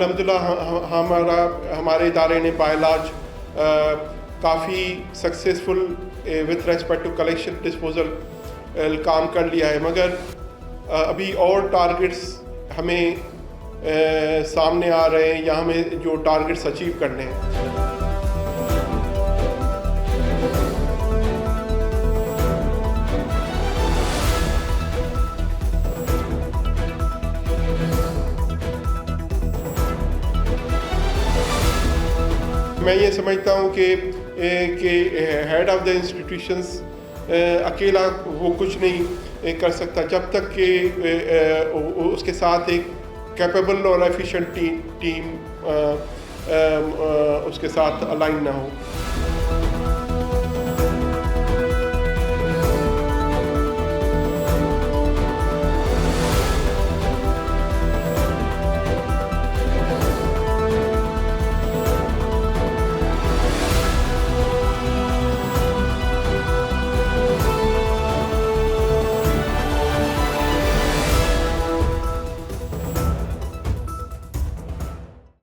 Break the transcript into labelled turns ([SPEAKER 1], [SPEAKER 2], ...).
[SPEAKER 1] अल्हम्दुलिल्लाह हमारे इदारे ने बाय लार्ज काफ़ी successful with respect to collection disposal काम कर लिया है, मगर अभी और टारगेट्स हमें सामने आ रहे हैं या हमें जो टारगेट्स अचीव करने हैं। मैं ये समझता हूँ कि हेड ऑफ़ द इंस्टीट्यूशंस अकेला वो कुछ नहीं कर सकता जब तक कि उसके साथ एक कैपेबल और एफिशिएंट टीम उसके साथ अलाइन ना हो।